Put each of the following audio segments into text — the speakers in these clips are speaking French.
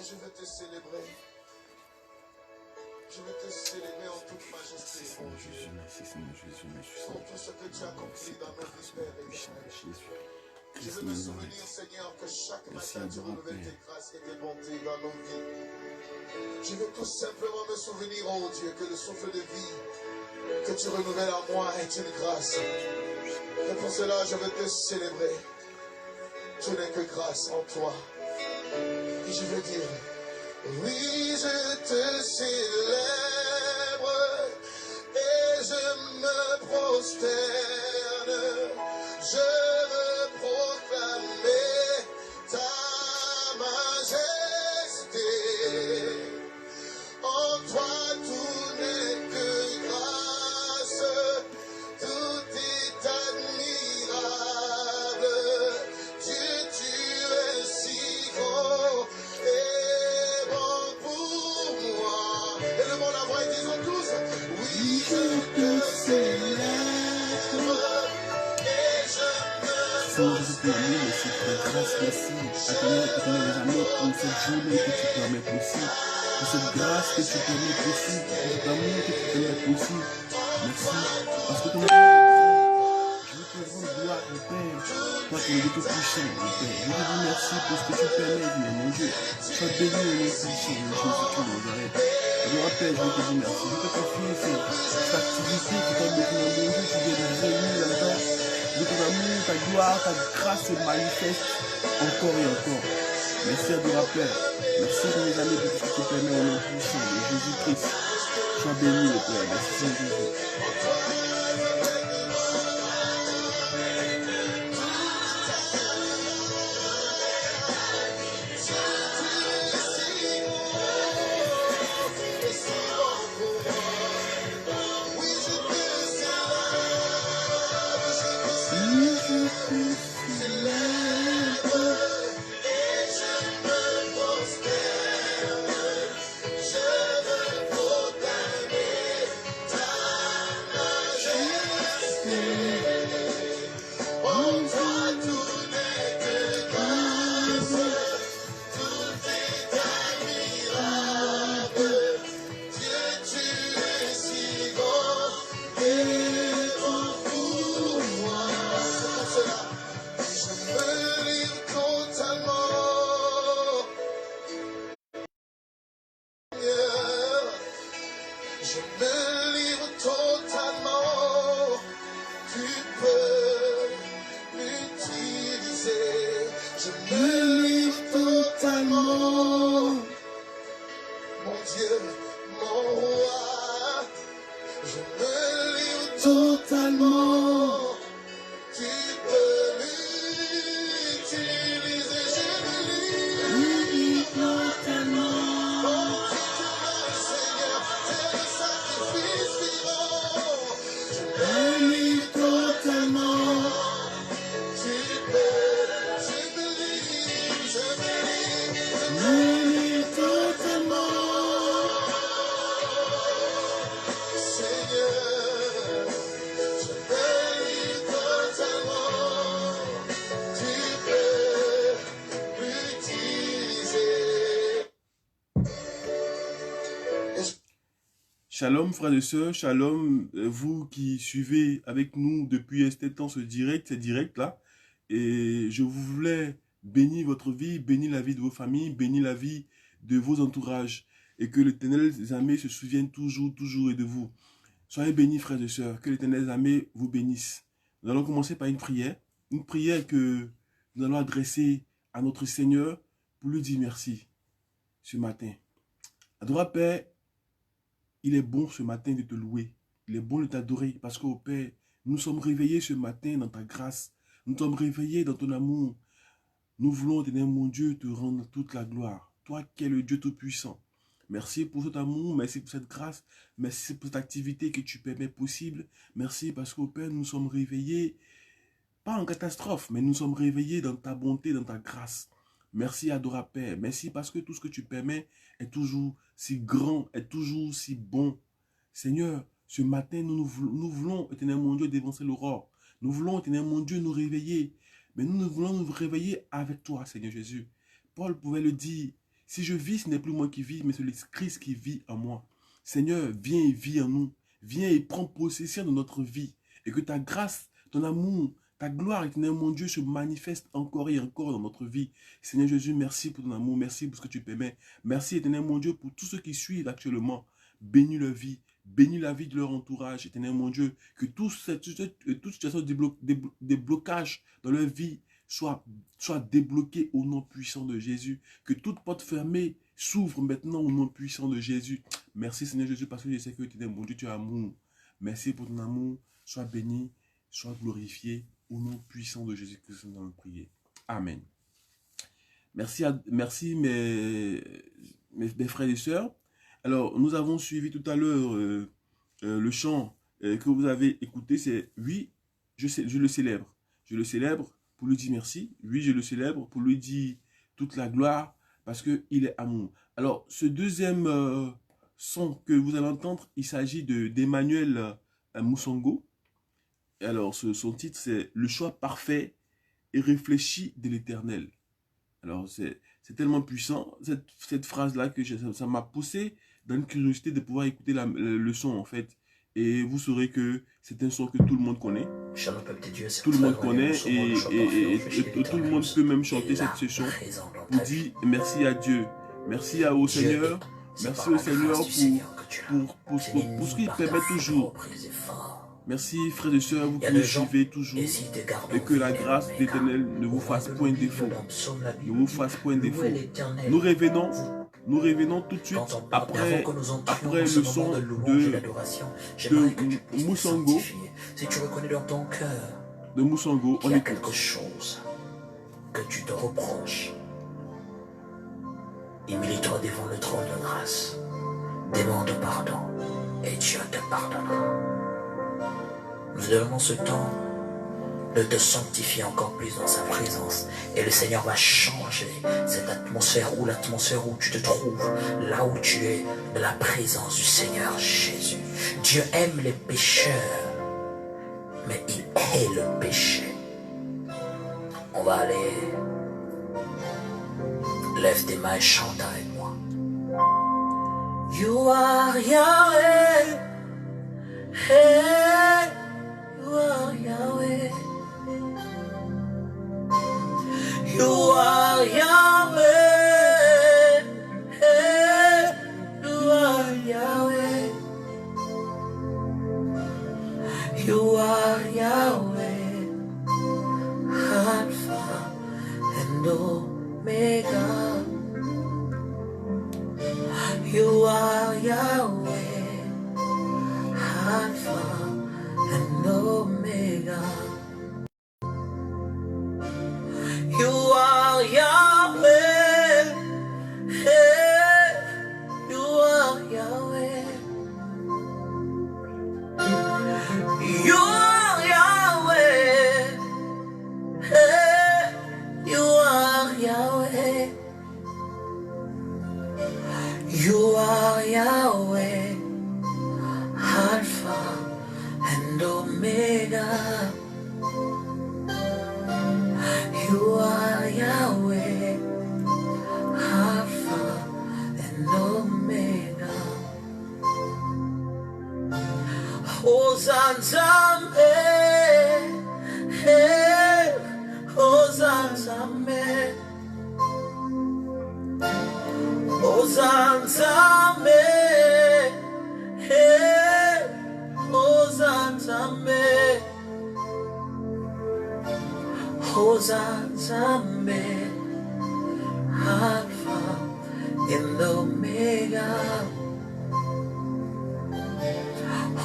je vais te célébrer. Je vais te célébrer en toute majesté, mon Dieu. Pour tout ce que tu as accompli dans nos vies, Père éternel. Je veux me souvenir, Seigneur, que chaque matin tu renouvelles tes grâces et tes bontés dans nos vies. Je veux tout simplement me souvenir, oh Dieu, que le souffle de vie que tu renouvelles en moi est une grâce. Et pour cela, je veux te célébrer. Tu n'es que grâce en toi. Et je veux dire, oui, je te célèbre et je me prosterne. Je veux proclamer ta majesté. En toi tout n'est que grâce, tout est admirable. Dieu, tu es si grand et bon pour moi. Élevons la voix et disons tous, oui, je te célèbre et je me prosterne. Merci, éternel des amours, pour cette journée que tu permets possible, pour cette grâce que tu permets possible, pour cet amour que tu permets possible. Merci, parce que ton amour est grand. Je veux te rendre gloire, mon Père, toi qui es le tout-puissant, mon Père. Je te dis merci pour ce que tu permets, mon Dieu. Sois béni au nom puissant de Jésus-Christ de Nazareth. Je rappelle, je veux te dire merci. Je veux te confier cette activité qui t'a donné, mon Dieu, tu viens de réunir là-dedans. De ton amour, ta gloire, ta grâce se manifeste encore et encore. Merci adorable Père. Merci de mes amis pour tout ce que tu permets au nom puissant de Jésus-Christ. Sois béni, le Père. Merci Seigneur Jésus. Shalom frères et sœurs, shalom vous qui suivez avec nous depuis un temps ce direct là. Et je voulais bénir votre vie, bénir la vie de vos familles, bénir la vie de vos entourages. Et que l'Éternel des armées se souvienne toujours et de vous. Soyez bénis frères et sœurs, que l'Éternel des armées vous bénisse. Nous allons commencer par une prière que nous allons adresser à notre Seigneur pour lui dire merci ce matin. Adorable Père, il est bon ce matin de te louer. Il est bon de t'adorer parce qu'au Père, nous sommes réveillés ce matin dans ta grâce. Nous sommes réveillés dans ton amour. Nous voulons, éternel mon Dieu, te rendre toute la gloire. Toi qui es le Dieu Tout-Puissant. Merci pour cet amour, merci pour cette grâce, merci pour cette activité que tu permets possible. Merci parce qu'au Père, nous sommes réveillés, pas en catastrophe, mais nous sommes réveillés dans ta bonté, dans ta grâce. Merci adorable Père, merci parce que tout ce que tu permets est toujours si grand, est toujours si bon. Seigneur, ce matin, nous voulons, éternel mon Dieu, dévancer l'aurore. Nous voulons, éternel mon Dieu, nous réveiller. Mais nous voulons nous réveiller avec toi, Seigneur Jésus. Paul pouvait le dire, Si je vis, ce n'est plus moi qui vis, mais c'est le Christ qui vit en moi. Seigneur, viens et vis en nous. Viens et prends possession de notre vie. Et que ta grâce, ton amour, ta gloire, éternel mon Dieu, se manifeste encore et encore dans notre vie. Seigneur Jésus, merci pour ton amour, merci pour ce que tu permets. Merci, éternel mon Dieu, pour tous ceux qui suivent actuellement. Bénis leur vie, bénis la vie de leur entourage, éternel mon Dieu. Que toute situation de blocage dans leur vie soit débloquée au nom puissant de Jésus. Que toute porte fermée s'ouvre maintenant au nom puissant de Jésus. Merci Seigneur Jésus, parce que je sais que éternel mon Dieu, tu as amour. Merci pour ton amour. Sois béni, sois glorifié. Au nom puissant de Jésus-Christ, nous allons prier. Amen. Merci mes frères et sœurs. Alors, nous avons suivi tout à l'heure le chant que vous avez écouté. C'est « Oui, je le célèbre ». Je le célèbre pour lui dire merci. Oui, je le célèbre pour lui dire toute la gloire parce qu'il est amour. Alors, ce deuxième son que vous allez entendre, il s'agit d'Emmanuel Moussango. Alors, son titre, c'est « Le choix parfait et réfléchi de l'Éternel ». Alors, c'est tellement puissant, cette phrase-là, que ça m'a poussé dans une curiosité de pouvoir écouter le son, en fait. Et vous saurez que c'est un son que tout le monde connaît. Tout le monde connaît et tout le monde peut même chanter ce son pour dire merci à Dieu, merci au Seigneur, merci au Seigneur pour ce qu'il permet toujours. Merci frères et sœurs, vous qui nous suivez toujours, et que la grâce de l'Éternel ne vous fasse point défaut. Ne vous fasse point défaut. Nous revenons tout de suite après le son de Moussango. Si tu reconnais dans ton cœur de Moussango, on il y a écoute. quelque chose que tu te reproches, humilie-toi devant le trône de grâce, demande pardon et Dieu te pardonnera. Nous donnons ce temps de te sanctifier encore plus dans sa présence. Et le Seigneur va changer cette atmosphère ou l'atmosphère où tu te trouves, là où tu es, de la présence du Seigneur Jésus. Dieu aime les pécheurs, mais il hait le péché. On va aller. Lève tes mains et chante avec moi. You are Yahweh. Hey, you are Yahweh. You are Yahweh. Hey, you are Yahweh. You are Yahweh. Alpha and Omega. You are Yahweh. Alpha and Omega. You are Yahweh. Hey, you are Yahweh. You are Yahweh. Hey, you are Yahweh. You are Yahweh. Alpha and Omega. You are Yahweh, Alpha and Omega. Hosanna, hey, Hosanna, Hosanna, hey, Hosanna. Hosanna, Alpha and Omega.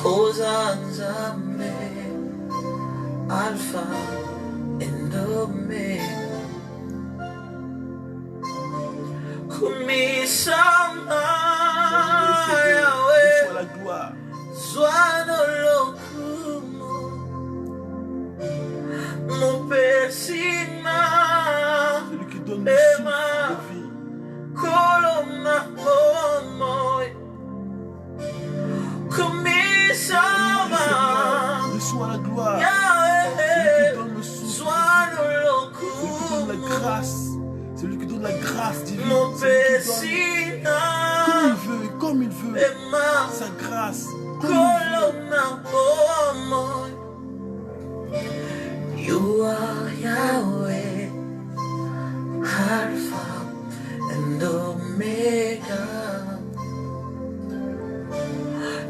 Hosanna, Alpha and Omega. Kumisama Yahweh, Reçois la gloire. Zwanolo. Celui qui donne le souffle de vie. Reçois la gloire. Celui qui donne le souffle. Celui qui donne la grâce. Celui qui donne la grâce grâce divine. Mon C'est lui qui donne Pessina, comme il veut. Emma, Sa grâce, comme il veut. Colonna, Boamo. You are Yahweh, Alpha and Omega.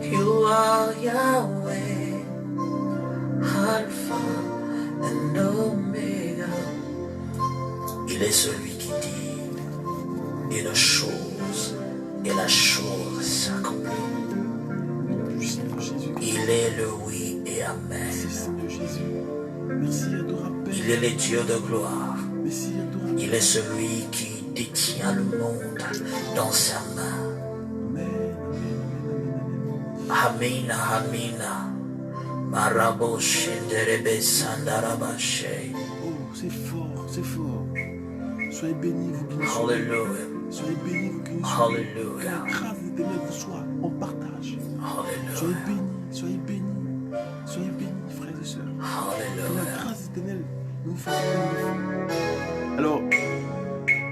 You are Yahweh, Alpha and Omega. Il est celui qui dit une chose et la chose s'accomplit. Seigneur Jésus. Il est le oui et amen. Merci Seigneur Jésus. Merci adorable Père. Il est le Dieu de gloire. Merci adorable. Il est celui qui détient le monde dans sa main. Amen, amen, amen, Amina, Amina. Marabo Shenderebe Sandarabashe. Oh, c'est fort, c'est fort. Soyez bénis, vous qui nous suivez. Hallelujah. Soyez bénis, vous qui nous suivez. Que la Hallelujah. grâce de l'éternel vous soit en partage. Soyez Hallelujah. bénis, soyez bénis. Soyez bénis, frères et sœurs. Que la Hallelujah. grâce éternelle nous fasse bénir. Alors,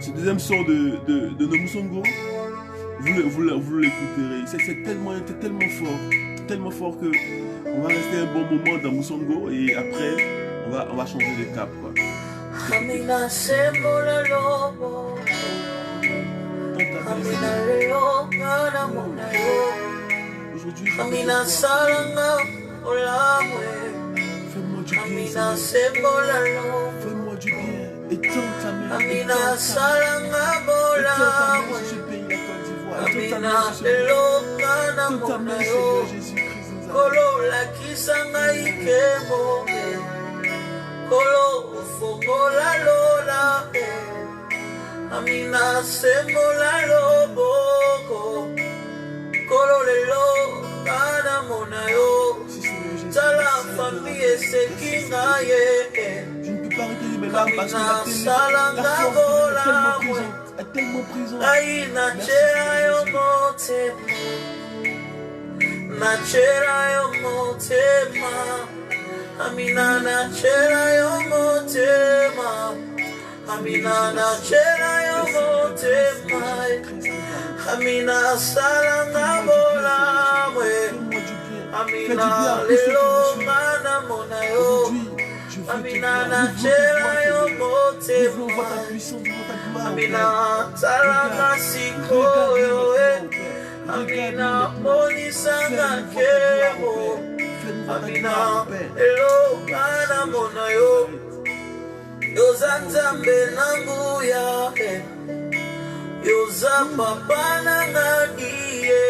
ce deuxième son de Nomusongo, vous l'écouterez. C'est tellement fort que on va rester un bon moment dans Musongo et après, on va changer de cap, quoi. Amina Sembola Lobo. Amina Leo Kana Aujourd'hui, je Amina veux Salanga Olamwe. fais-moi du bien, Amina Seigneur. Sembola Lobo. Fais-moi du bien. Étends ta main. Amina Étends ta main. Salanga Étends ta main Bolamwe. sur ce pays, la Côte d'Ivoire. Étends ta main Amina sur ce pays. Lelo Kana Étends ta main, Monayo. Seigneur Jésus-Christ. nous avons. Kolo la kisanga ikemo. Kolo ufokola lola. Amina Sembola Lobo. Kolo lelo Kana Monayo. Si, Seigneur Jésus. Tala famille sekinga ye. Je ne peux pas retenir mes larmes parce que la télé, Salanga la force bola, est tellement présente. Aina chera yo motema. Na chera yo motema. Amina na chera yo motema. Amina na chera yo motema. Amina salanga bola mwe. Amina lelo mana mona yo. Amina na chera yo motema. Amina salanga siko yo. Amina moni sanga kemo. Amina lelo mana mona yo. Yoza nzambe nangu ya Yoza papa nanganiye.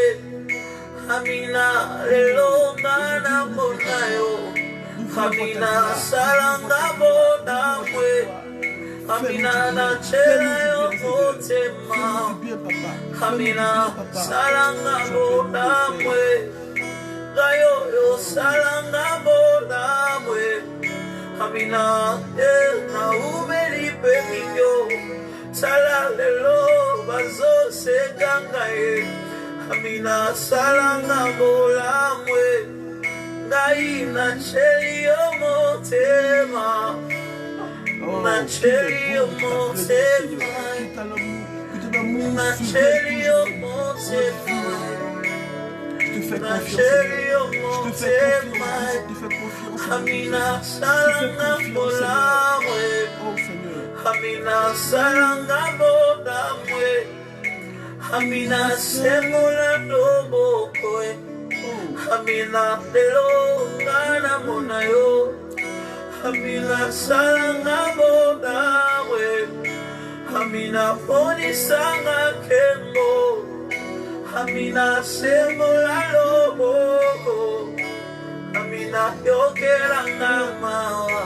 Amina lelo mana mona yo. Amina salanga bona mwe. Amina na chera yo motema. Amina salanga bona mwe. Gayo yo salanga bona mwe. Amina na umeli pemio. Sala lelo bazo seganga ye. Amina salanga bona mwe. Gaina cheli yo motema. Na cheli yo motema. Na cheli yo motema. Je te fais Na confiance, cheli yo Seigneur. Je te fais motema. confiance, je te fais confiance. Amina salanga bolamwe. Oh Seigneur. Amina salanga bolamwe. Amina semola dobokoe. Amina lelo ngana mona yo. Amina salanga bolamwe. Amina foni sanga kemo. Amina semola lobo. Amina yokera ngamawa.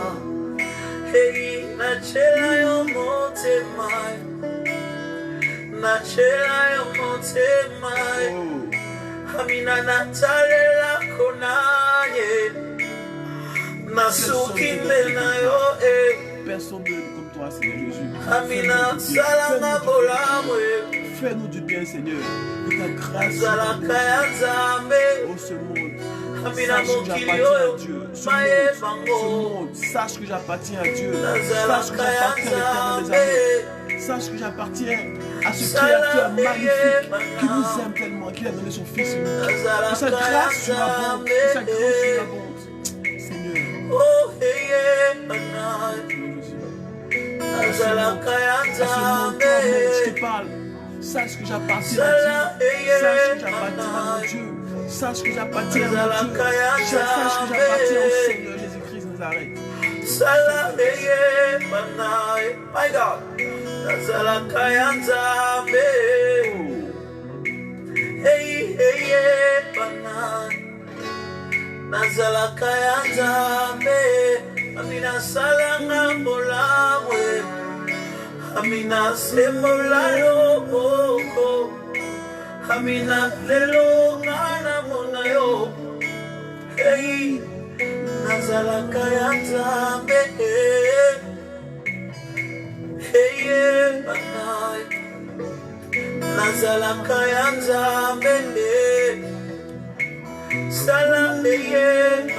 Hey, na chela yo motema. Na chela yo motema. Oh. Amina natalela konaye. Nasukinde na yo Personne comme toi, Seigneur Jésus. Amina salama bolamwe. Fais-nous du bien, Seigneur. Que ta grâce Zalaka ya nzambe. oh ce monde. Amina Sache que mokili j'appartiens à oyo Dieu. Ce maye monde, bango. sache que j'appartiens à Dieu. Sache que Zalaka ya j'appartiens à l'éternel des nzambe. armées. Sache que j'appartiens à ce Créateur magnifique qui nous aime tellement, qui a donné son Fils unique. Que sa grâce sur la bonte, que sa grâce sur la bonte. Seigneur. À ce moment, je te parle. Sache que j'appartiens à Dieu. Sache que j'appartiens à mon Dieu. Sache que j'appartiens à mon Dieu. Sache que j'appartiens au Seigneur Jésus-Christ de Nazareth. My God. Amina salanga molawe, Amina semolayo, Amina lelo ngana monayo, hey, nazala kaya zambe, hey, banai, nazala kaya zambe, salam hey,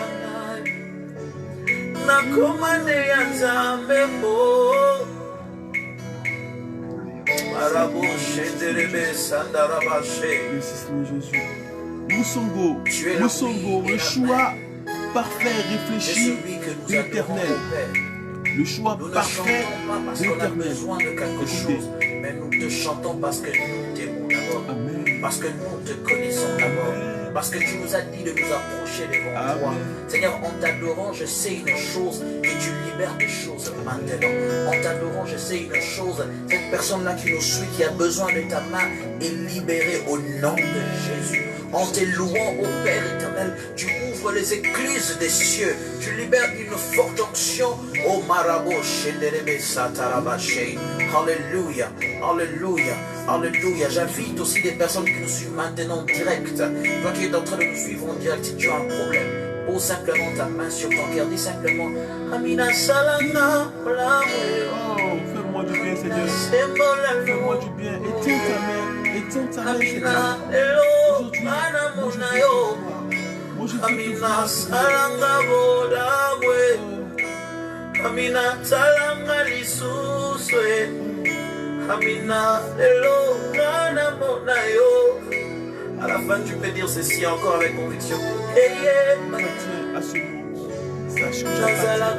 nakomane ya nzambe mo marabu shenderebe sandarabashe. Mousongo, le choix parfait réfléchi de l'Éternel. Le choix parfait de l'Éternel. Écoutez, mais nous te chantons parce que nous t'aimons d'abord, parce que nous te connaissons d'abord, parce que tu nous as dit de nous approcher devant toi. Seigneur, en t'adorant, je sais une chose, que tu libères des choses maintenant. En t'adorant, je sais une chose, cette personne-là qui nous suit, qui a besoin de ta main, est libérée au nom de Jésus. En te louant, ô Père éternel, tu ouvres les écluses des cieux, tu libères une forte onction. Oh Marabo, Shenderebe Satarabashe. Alléluia, Alléluia, Alléluia. J'invite aussi des personnes qui nous suivent maintenant en direct. Toi qui es en train de nous suivre en direct, si tu as un problème, pose simplement ta main sur ton cœur. Dis simplement Amina Salana. Oh, fais-moi du bien, Seigneur. Fais-moi du bien. Éteins ta main, Seigneur. Aujourd'hui, moi je Amina Salanga Bodamwe. Amina Salanga Lisuswe. Amina Lelo Nana Monayo. À la fin, tu peux dire ceci encore avec conviction. à ce monde. Sache que j'appartiens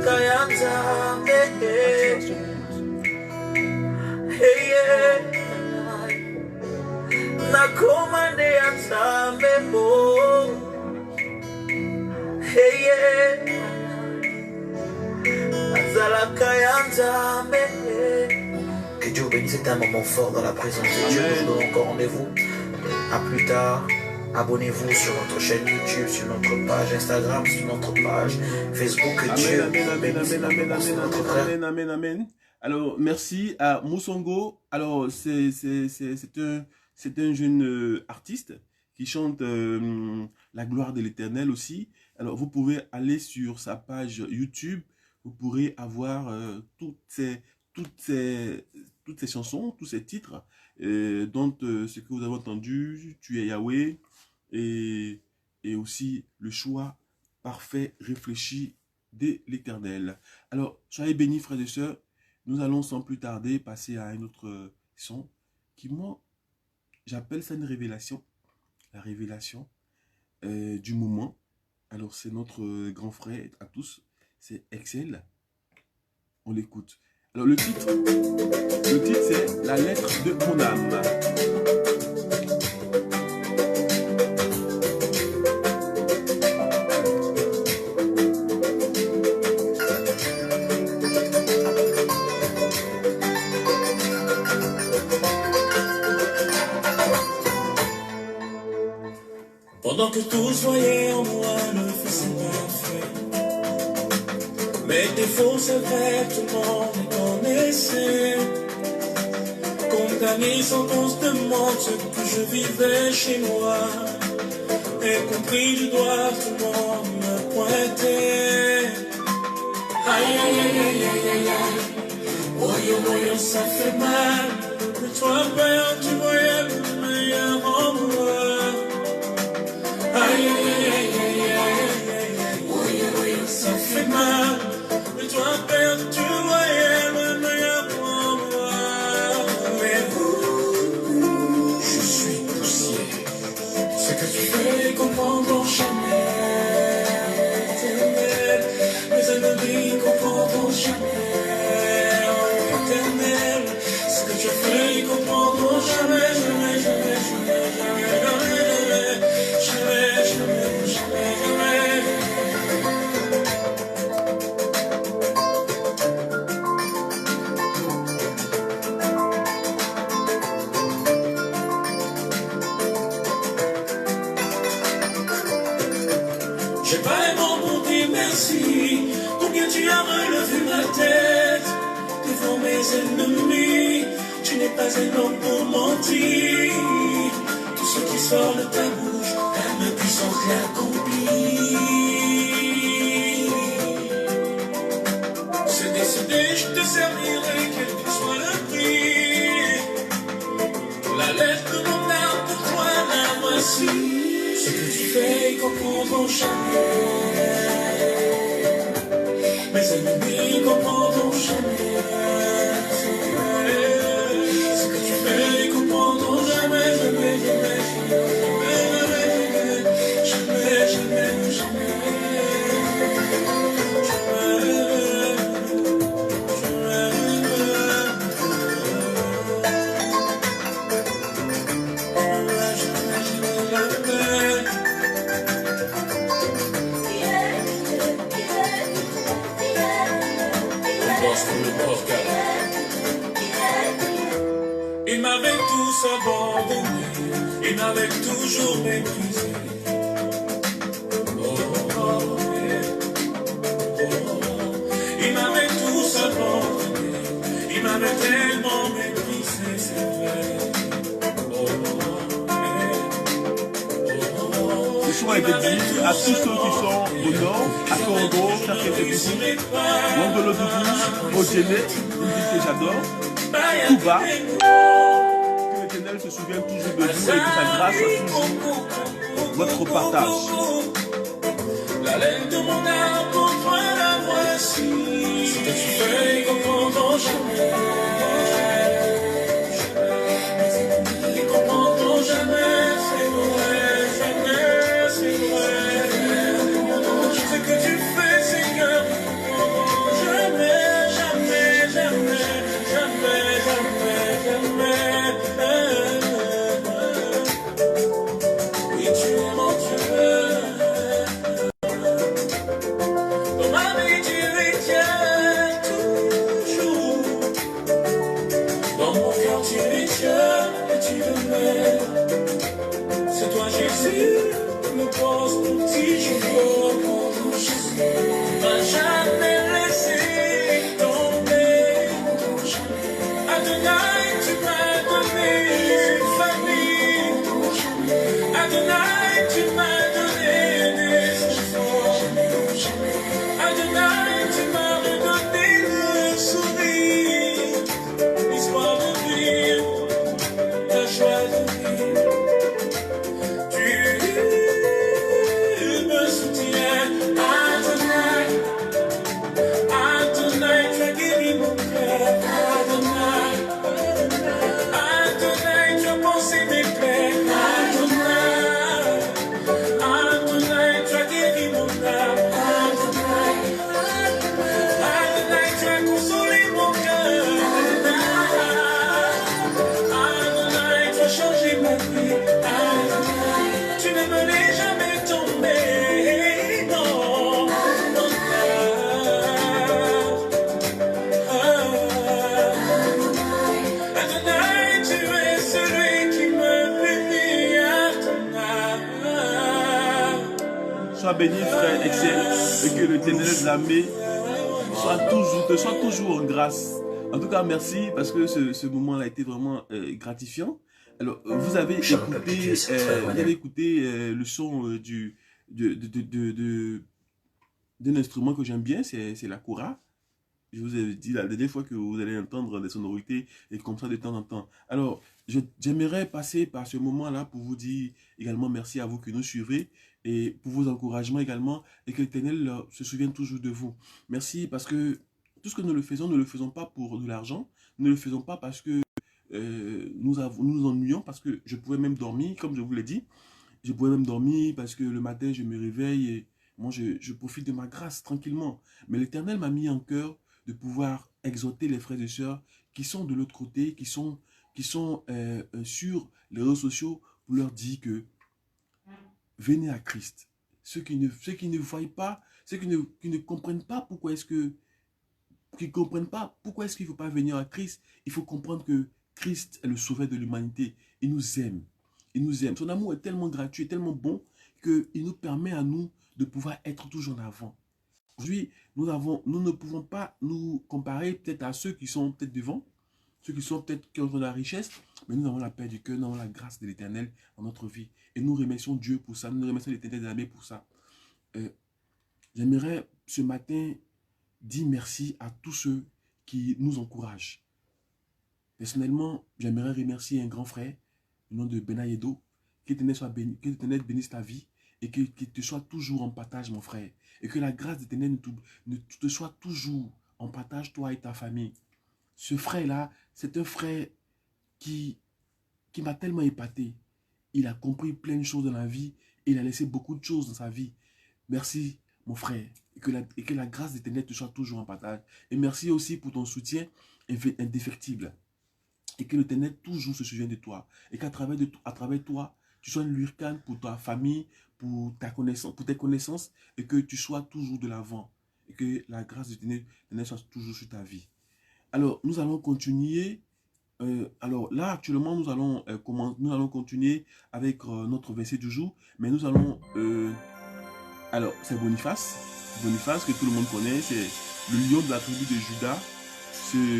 nakomande ya nzambe mo azalaka ya nzambe. Que Dieu bénisse. C'est un moment fort dans la présence de Dieu. Nous vous donnons encore rendez-vous. À plus tard. Abonnez-vous sur notre chaîne YouTube, sur notre page Instagram, sur notre page Facebook. Que Dieu bénisse notre frère. Amen, amen, amen. Alors, merci à Mousongo. Alors, c'est un jeune artiste qui chante la gloire de l'Éternel aussi. Alors, vous pouvez aller sur sa page YouTube. Vous pourrez avoir toutes ces chansons, tous ces titres, dont ce que vous avez entendu, Tu es Yahweh, et aussi le choix parfait, réfléchi de l'Éternel. Alors, soyez bénis, frères et sœurs. Nous allons sans plus tarder passer à un autre son qui, moi, j'appelle ça une révélation. La révélation du moment. Alors, c'est notre grand frère à tous. C'est Excel. On l'écoute. Alors, le titre c'est La lettre de mon âme. Pendant que tous voyaient en moi le fils parfait, mes défauts s'avèrent, tout le monde les connaissait. Condamné sans constamment ce que je vivais chez moi, et compris du doigt, tout le monde me pointait. Aïe aïe aïe aïe aïe aïe aïe, voyons voyons ça fait mal. Mais toi Père, tu voyais le meilleur en moi. Aïe, aïe, aïe, aïe, aïe, aïe, oui, oui, ça fait mal. Mais toi, Père, tu voyais le meilleur pour moi. fais, ils comprendront jamais, jamais, jamais, jamais, jamais, jamais, jamais, jamais, jamais. J'ai pas les mots pour dire merci. Combien tu as relevé ma tête devant mes ennemis. Tu n'es pas un homme pour mentir. Tout ce qui sort de ta bouche, ta main puissante l'accomplit. C'est décidé, je te servirai, quel que soit le prix. La lettre de mon âme pour toi, la voici. Ce que tu fais, ils comprendront jamais. Mes ennemis comprendront jamais. Ce que tu fais, ils comprendront jamais, jamais, jamais, jamais, jamais, jamais, jamais. Il m'avait tous abandonné, il m'avait toujours méprisé. Il m'avait tous abandonné, il m'avait tellement méprisé, c'est vrai. Le chant a été dit à tous ceux qui sont au nord, à Toronto, Tarketekou, Wangolo-Dougou, Ojene, une ville que j'adore, Touba. Que l'Éternel se souvienne toujours de vous et que sa grâce soit toujours votre partage. La laine de mon âme pour toi la voici. Ce que tu fais, ils comprendront jamais. Ils comprendront jamais, c'est vrai, jamais, c'est vrai. Ce que tu fais, Seigneur, ils comprendront jamais, jamais, jamais, jamais, jamais, jamais. Oui, tu es mon Dieu. Dans ma vie, tu es tiens toujours. Dans mon cœur, tu es tiens et tu le mets. C'est toi, Jésus, me pense mon petit jour. M'a jamais laissé tomber. Adonai, tu m'as donné une famille. Adonai, tu m'as donné des enfants. Adonai, tu m'as redonné le sourire. L'histoire de vivre, la joie de vivre. Tu me soutiens, Adonai. Adonai, tu as guéri mon cœur. Adonai, Adonai, tu as pensé mes plaies. Adonai, Adonai, tu as guéri mon âme. Adonai, Adonai, tu as consolé mon cœur. Adonai, tu as changé ma vie. Adonai, tu ne me laisses jamais tomber. Non, non, Adonai, tu es celui qui me bénit à ton âme. Sois béni, frère Excel, et que l'Éternel de l'armée te soit toujours en grâce. En tout cas, merci parce que ce moment-là a été vraiment gratifiant. Alors, vous avez écouté le son d'un instrument que j'aime bien, c'est la kora. Je vous ai dit la dernière fois que vous allez entendre des sonorités et comme ça de temps en temps. Alors, j'aimerais passer par ce moment-là pour vous dire également merci à vous qui nous suivez et pour vos encouragements également et que l'Éternel se souvienne toujours de vous. Merci parce que tout ce que nous le faisons pas pour de l'argent, nous ne le faisons pas parce que nous nous ennuyons, parce que je pouvais même dormir, comme je vous l'ai dit. Je pouvais même dormir parce que le matin, je me réveille et moi, je profite de ma grâce tranquillement. Mais l'Éternel m'a mis en cœur de pouvoir exhorter les frères et sœurs qui sont de l'autre côté, qui sur les réseaux sociaux pour leur dire que venez à Christ. Ceux qui ne voient pas, ceux qui ne comprennent pas pourquoi est-ce que qui ne comprennent pas pourquoi est-ce qu'il ne faut pas venir à Christ. Il faut comprendre que Christ est le sauveur de l'humanité. Il nous aime. Il nous aime. Son amour est tellement gratuit, tellement bon, qu'il nous permet à nous de pouvoir être toujours en avant. Aujourd'hui, nous ne pouvons pas nous comparer peut-être à ceux qui sont peut-être devant, ceux qui sont peut-être qui ont de la richesse, mais nous avons la paix du cœur, nous avons la grâce de l'Éternel dans notre vie. Et nous remercions Dieu pour ça, nous remercions l'Éternel des armées pour ça. J'aimerais ce matin dire merci à tous ceux qui nous encouragent. Personnellement, j'aimerais remercier un grand frère, le nom de Benayedo, que l'Éternel bénisse ta vie et que te soit toujours en partage, mon frère. Et que la grâce de l'Éternel ne te soit toujours en partage, toi et ta famille. Ce frère-là, c'est un frère qui m'a tellement épaté. Il a compris plein de choses dans la vie. Il a laissé beaucoup de choses dans sa vie. Merci, mon frère. Et que la grâce de l'Éternel te soit toujours en partage. Et merci aussi pour ton soutien indéfectible. Et que l'Éternel toujours se souvienne de toi. Et qu'à travers toi, tu sois une lurcane pour ta famille, pour tes connaissances, et que tu sois toujours de l'avant. Et que la grâce de l'Éternel soit toujours sur ta vie. Alors, nous allons continuer. Alors là, actuellement, nous allons continuer avec notre verset du jour. Mais nous allons... alors, c'est Boniface. Boniface, que tout le monde connaît. C'est le lion de la tribu de Juda.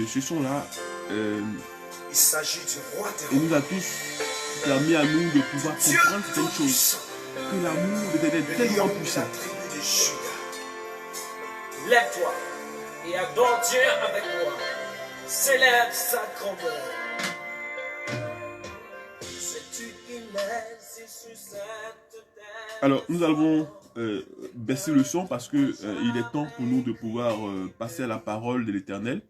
Ce sont-là... il s'agit du roi des rois. Et nous a tous permis à nous de pouvoir comprendre certaines choses. Que l'amour est tellement puissant. Lève-toi et adore Dieu avec moi. Célèbre sa grandeur. Alors, nous allons baisser le son parce que il est temps pour nous de pouvoir passer à la parole de l'Éternel.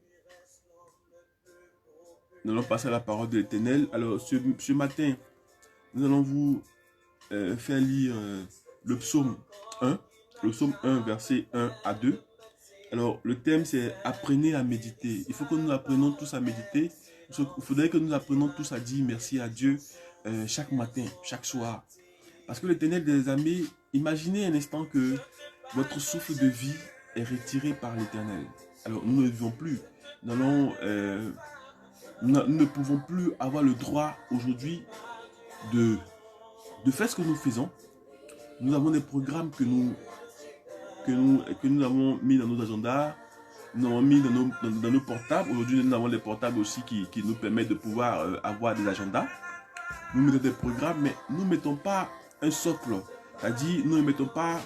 Nous allons passer à la parole de l'Éternel. Alors, ce matin, nous allons vous faire lire le psaume 1. Le psaume 1, versets 1 à 2. Alors, le thème, c'est « Apprenez à méditer ». Il faut que nous apprenions tous à méditer. Il faudrait que nous apprenions tous à dire merci à Dieu chaque matin, chaque soir. Parce que l'Éternel des armées, imaginez un instant que votre souffle de vie est retiré par l'Éternel. Alors, nous ne vivons plus. Nous ne pouvons plus avoir le droit aujourd'hui de faire ce que nous faisons. Nous avons des programmes que nous avons mis dans nos agendas, nous avons mis dans nos portables. Aujourd'hui, nous avons des portables aussi qui nous permettent de pouvoir avoir des agendas. Nous mettons des programmes, mais nous ne mettons pas un socle. C'est-à-dire, nous ne mettons pas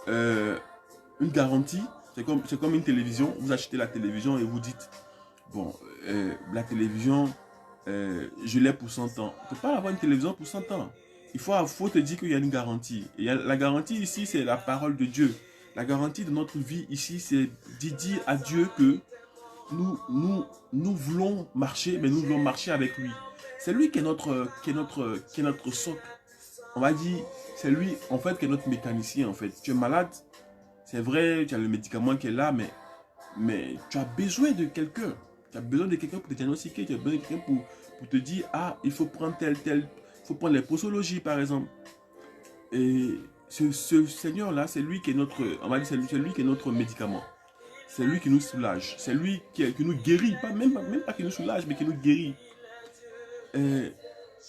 une garantie. C'est comme une télévision. Vous achetez la télévision et vous dites, bon, la télévision, je l'ai pour 100 ans. On ne peut pas avoir une télévision pour 100 ans. Il faut te dire qu'il y a une garantie. Et la garantie ici, c'est la parole de Dieu. La garantie de notre vie ici, c'est de dire à Dieu que nous voulons marcher, mais nous voulons marcher avec lui. C'est lui qui est notre socle. On va dire, c'est lui en fait qui est notre mécanicien en fait. Tu es malade, c'est vrai, tu as le médicament qui est là, mais tu as besoin de quelqu'un. Tu as besoin de quelqu'un pour te diagnostiquer, tu as besoin de quelqu'un pour te dire, ah, il faut prendre il faut prendre les posologies par exemple. Et ce Seigneur-là, c'est lui qui est notre, on va dire, c'est lui qui est notre médicament. C'est lui qui nous soulage. C'est lui qui nous guérit. Même pas qui nous soulage, mais qui nous guérit.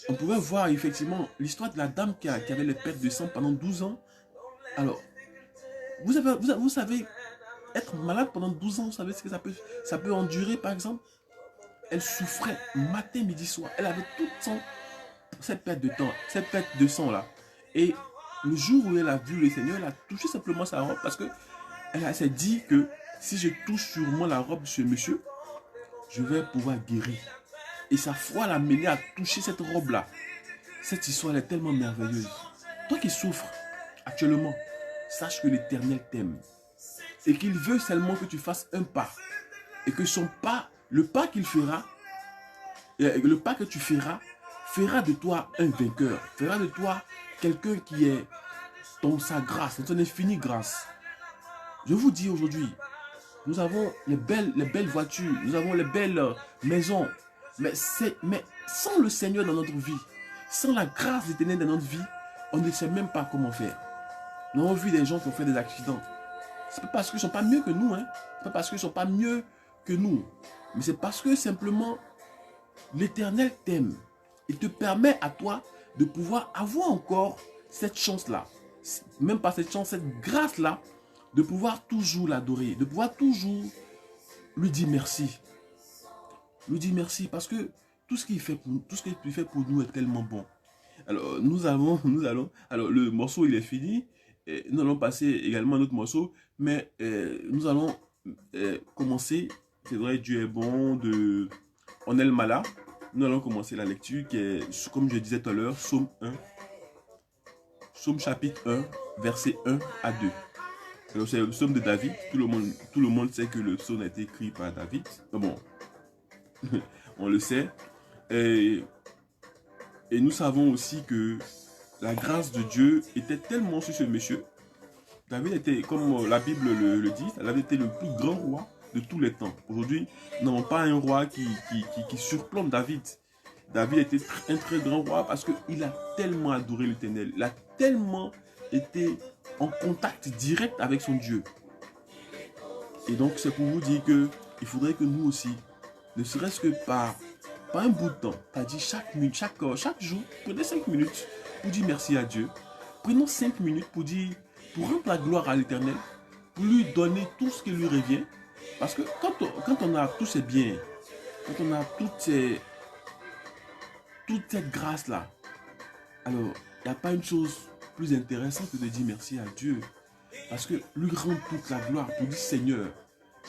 On pouvait voir effectivement l'histoire de la dame qui avait les pertes de sang pendant 12 ans. Alors, vous savez, être malade pendant 12 ans, vous savez ce que ça peut endurer par exemple. Elle souffrait matin, midi, soir. Elle avait toute cette perte de sang là. Et le jour où elle a vu le Seigneur, elle a touché simplement sa robe parce qu'elle s'est dit que si je touche sur moi la robe de ce monsieur, je vais pouvoir guérir. Et sa foi l'a menée à toucher cette robe-là. Cette histoire est tellement merveilleuse. Toi qui souffres actuellement, sache que l'Éternel t'aime. Et qu'il veut seulement que tu fasses un pas. Et que le pas qu'il fera, le pas que tu feras, fera de toi un vainqueur. Fera de toi quelqu'un qui est dans sa grâce, dans son infinie grâce. Je vous dis aujourd'hui, nous avons les belles voitures, nous avons les belles maisons, Mais sans le Seigneur dans notre vie, sans la grâce éternelle dans notre vie, on ne sait même pas comment faire. Nous avons vu des gens qui ont fait des accidents. C'est pas parce qu'ils ne sont pas mieux que nous. Hein. C'est pas parce qu'ils ne sont pas mieux que nous. Mais c'est parce que simplement, l'Éternel t'aime. Il te permet à toi de pouvoir avoir encore cette chance-là. Même pas cette chance, cette grâce-là, de pouvoir toujours l'adorer, de pouvoir toujours lui dire merci. Lui dire merci parce que tout ce qu'il fait pour nous est tellement bon. Alors, nous allons, alors le morceau il est fini, et nous allons passer également à un autre morceau, mais nous allons commencer, c'est vrai, Dieu est bon, de Onel Mala. Nous allons commencer la lecture qui est, comme je disais tout à l'heure, Psaume 1, Psaume chapitre 1, verset 1 à 2. Alors c'est le psaume de David, tout le monde sait que le psaume a été écrit par David, bon, on le sait, et nous savons aussi que la grâce de Dieu était tellement sur ce monsieur. David était, comme la Bible le dit, David était le plus grand roi de tous les temps. Aujourd'hui, nous n'avons pas un roi qui surplombe David. David était un très grand roi parce qu'il a tellement adoré l'Éternel. Il a tellement été en contact direct avec son Dieu. Et donc, c'est pour vous dire qu'il faudrait que nous aussi, ne serait-ce que par un bout de temps, pas dit chaque minute, chaque jour, prenez 5 minutes pour dire merci à Dieu. Prenons 5 minutes pour rendre la gloire à l'Éternel, pour lui donner tout ce qui lui revient. Parce que quand on a tous ces biens, quand on a toute cette grâce-là, alors il n'y a pas une chose plus intéressante que de dire merci à Dieu. Parce que lui rendre toute la gloire, pour dire Seigneur,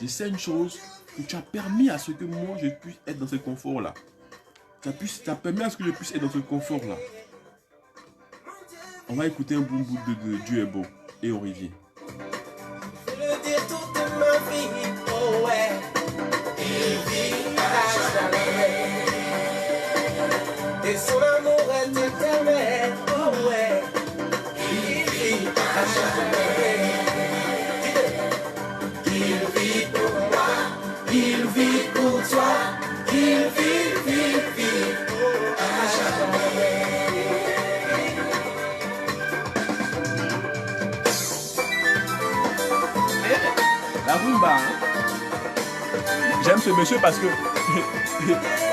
je sais une chose, que tu as permis à ce que moi je puisse être dans ce confort-là. Tu as permis à ce que je puisse être dans ce confort-là. On va écouter un bon bout de Dieu est bon et on revient. Le dire toute ma vie, oh ouais, il vit à jamais. Et son amour est éternel, oh ouais, il vit à jamais. Il vit pour moi, il vit pour toi, il vit à jamais. La rumba, hein? J'aime ce monsieur parce que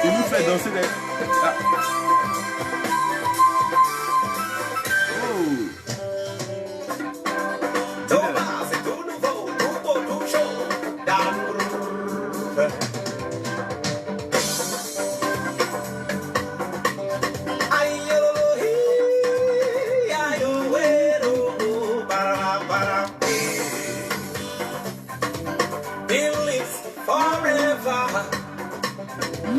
il nous fait danser des... Ah. Oh. Thomas, c'est tout nouveau, tout beau, tout chaud. Aïe, oh, hi, aïe, oh, ouais, oh, bara, bara. He lives forever.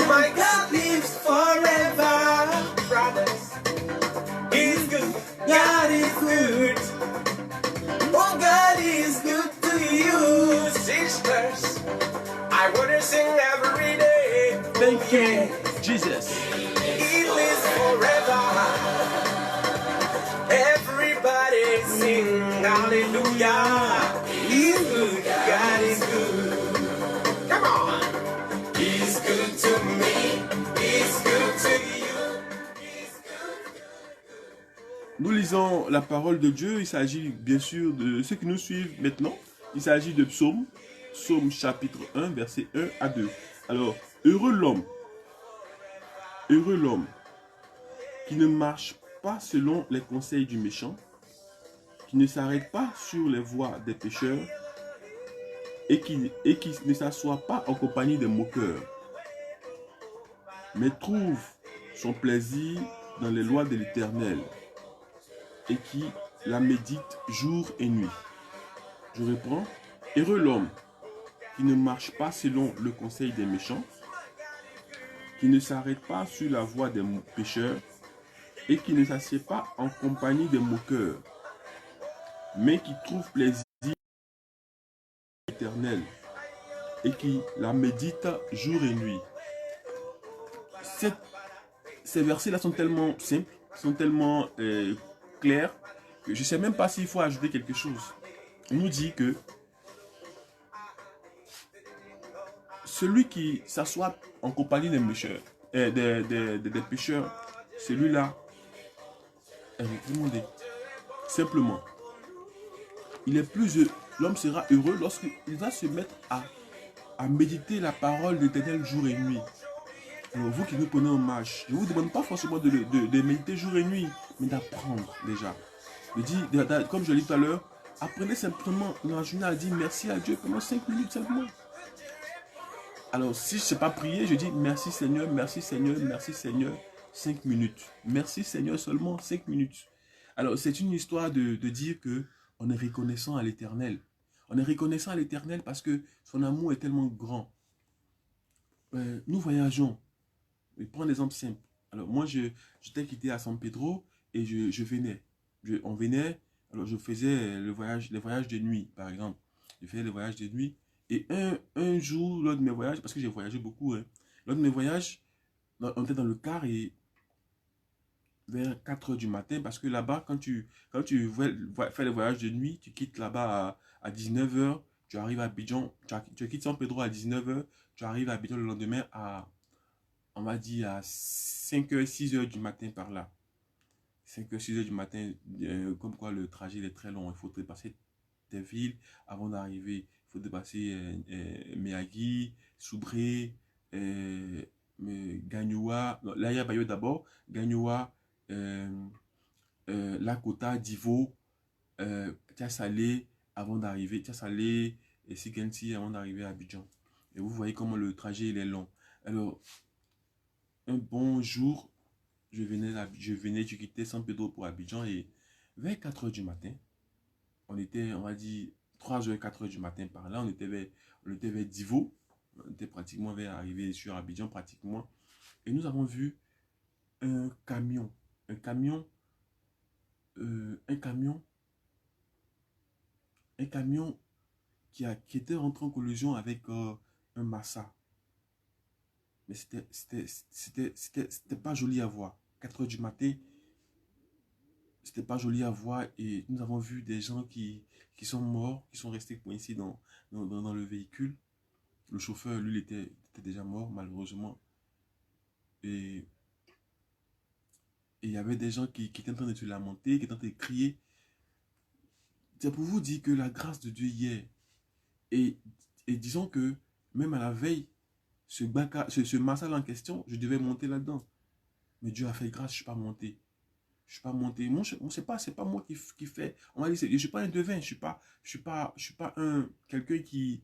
My God lives forever, brothers. He's good. God is good. Oh, God is good to you, sisters. I want to sing every day. Thank you, Jesus. He lives forever. Everybody sing hallelujah. He's good. God is good. Come on. He's good to me. He's good to you. He's good. Nous lisons la parole de Dieu. Il s'agit bien sûr de ceux qui nous suivent maintenant. Il s'agit de Psaume chapitre 1, verset 1 à 2. Alors, heureux l'homme qui ne marche pas selon les conseils du méchant, qui ne s'arrête pas sur les voies des pécheurs et qui ne s'assoit pas en compagnie des moqueurs, mais trouve son plaisir dans les lois de l'Éternel et qui la médite jour et nuit. Je reprends. Heureux l'homme qui ne marche pas selon le conseil des méchants, qui ne s'arrête pas sur la voie des pécheurs et qui ne s'assied pas en compagnie des moqueurs, mais qui trouve plaisir éternel et qui la médite jour et nuit. Ces versets-là sont tellement simples, sont tellement clairs, que je ne sais même pas s'il faut ajouter quelque chose. On nous dit que celui qui s'assoit en compagnie des méchants, des pécheurs, celui-là est réprimandé. Simplement. Il est plus heureux. L'homme sera heureux lorsqu'il va se mettre à méditer la parole de l'Éternel jour et nuit. Alors vous qui nous prenez en marche, je ne vous demande pas forcément de méditer jour et nuit, mais d'apprendre déjà. Comme je l'ai dit tout à l'heure, apprenez simplement dans la journée à dire merci à Dieu pendant 5 minutes simplement. Alors si je ne sais pas prier, je dis merci Seigneur, merci Seigneur, merci Seigneur, 5 minutes. Merci Seigneur seulement 5 minutes. Alors c'est une histoire de dire que on est reconnaissant à l'Éternel. On est reconnaissant à l'Éternel parce que son amour est tellement grand. Nous voyageons. Je prends un exemple simple. Alors moi, j'étais quitté à San Pedro et je venais. On venait, alors je faisais les voyages de nuit, par exemple. Je faisais les voyages de nuit. Et un jour, lors de mes voyages, parce que j'ai voyagé beaucoup, hein, lors de mes voyages, on était dans le car et vers 4 h du matin, parce que là-bas, quand tu fais les voyages de nuit, tu quittes là-bas à 19 h, tu arrives à Abidjan, tu quittes San Pedro à 19 h, tu arrives à Abidjan le lendemain à, on va dire, à 5 h, 6 h du matin par là. 5 h, 6 h du matin, comme quoi le trajet est très long, il faut dépasser des villes avant d'arriver. Il faut dépasser Miyagi, Soubré, Gagnoua, là il y a Bayo d'abord, Gagnoua, Lakota, Divo, Tiasalé avant d'arriver, Tiasalé et Sigensi avant d'arriver à Abidjan. Et vous voyez comment le trajet il est long. Alors, un bon jour, je quittais San Pedro pour Abidjan et vers 4 h du matin, on était, on va dire, 3 h, 4 h du matin par là, on était vers Divo, on était pratiquement vers arriver sur Abidjan pratiquement. Et nous avons vu un camion qui était rentré en collision avec un Massa. Mais c'était pas joli à voir. 4 h du matin, c'était pas joli à voir et nous avons vu des gens qui sont morts, qui sont restés coincés dans le véhicule. Le chauffeur, lui, il était déjà mort, malheureusement. Et il y avait des gens qui étaient en train de se lamenter, qui étaient en train de crier. C'est pour vous dire que la grâce de Dieu hier, et disons que même à la veille, ce massacre en question, je devais monter là-dedans. Mais Dieu a fait grâce, je ne suis pas monté. Je suis pas monté. Moi, c'est pas moi qui fait. On va dire, je suis pas un devin. Je suis pas quelqu'un qui.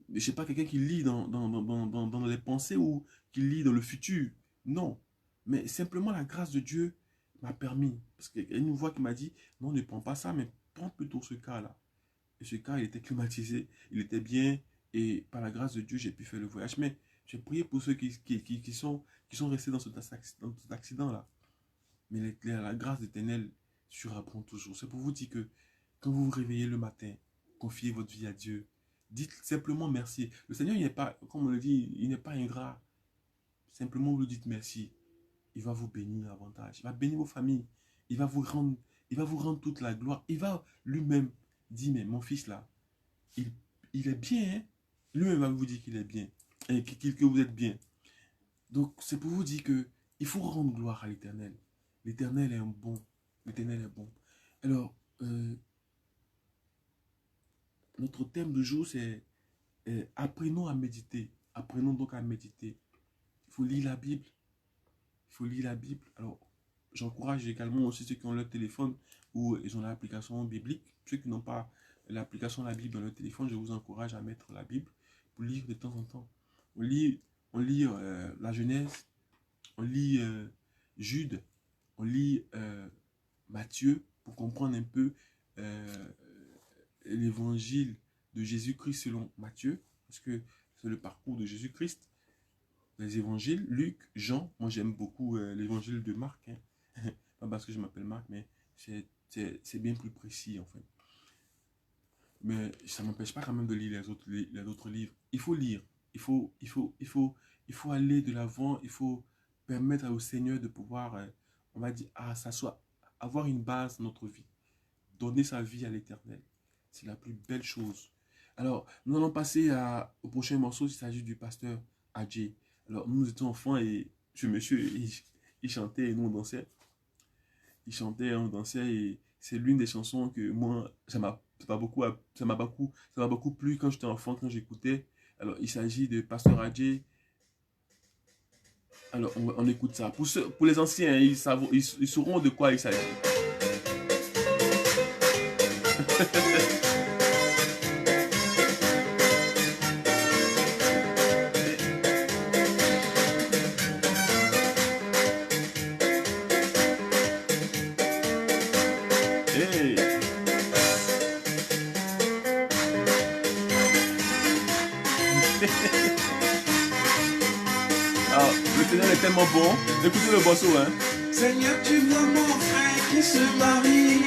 Je sais pas quelqu'un qui lit dans les pensées ou qui lit dans le futur. Non. Mais simplement la grâce de Dieu m'a permis. Parce qu'il y a une voix qui m'a dit, non, ne prends pas ça, mais prends plutôt ce cas-là. Et ce cas, il était climatisé, il était bien. Et par la grâce de Dieu, j'ai pu faire le voyage. Mais j'ai prié pour ceux qui sont restés dans cet accident-là. Mais la grâce d'Éternel surabonde toujours. C'est pour vous dire que quand vous vous réveillez le matin, confiez votre vie à Dieu. Dites simplement merci. Le Seigneur, il n'est pas, comme on le dit, il n'est pas ingrat. Simplement, vous lui dites merci. Il va vous bénir davantage. Il va bénir vos familles. Il va vous rendre toute la gloire. Il va lui-même dire, mais mon fils là, il est bien. Hein? Lui-même va vous dire qu'il est bien. Et que vous êtes bien. Donc, c'est pour vous dire que il faut rendre gloire à l'Éternel. L'Éternel est bon. L'Éternel est bon. Alors, notre thème du jour, c'est apprenons à méditer. Apprenons donc à méditer. Il faut lire la Bible. Il faut lire la Bible. Alors, j'encourage également aussi ceux qui ont leur téléphone ou ils ont l'application biblique. Ceux qui n'ont pas l'application de la Bible dans leur téléphone, je vous encourage à mettre la Bible pour lire de temps en temps. On lit la Genèse, on lit Jude, on lit Matthieu pour comprendre un peu l'évangile de Jésus-Christ selon Matthieu, parce que c'est le parcours de Jésus-Christ. Les évangiles, Luc, Jean, moi j'aime beaucoup l'évangile de Marc, hein. Pas parce que je m'appelle Marc, mais c'est bien plus précis en fait. Mais ça ne m'empêche pas quand même de lire les autres livres. Il faut lire, il faut aller de l'avant, il faut permettre au Seigneur de pouvoir, on va dire, avoir une base dans notre vie. Donner sa vie à l'Éternel. C'est la plus belle chose. Alors, nous allons passer au prochain morceau. Il s'agit du pasteur Adjé. Alors, nous étions enfants et ce monsieur, il chantait et nous on dansait. Il chantait et on dansait et c'est l'une des chansons que moi, ça m'a beaucoup plu quand j'étais enfant, quand j'écoutais. Alors, il s'agit de Pasteur Adjé. Alors, on écoute ça. Pour les anciens, ils sauront de quoi il s'agit. Hey. Ah, le Seigneur est tellement bon. Écoutez le morceau, hein. Seigneur, tu vois mon frère qui se marie.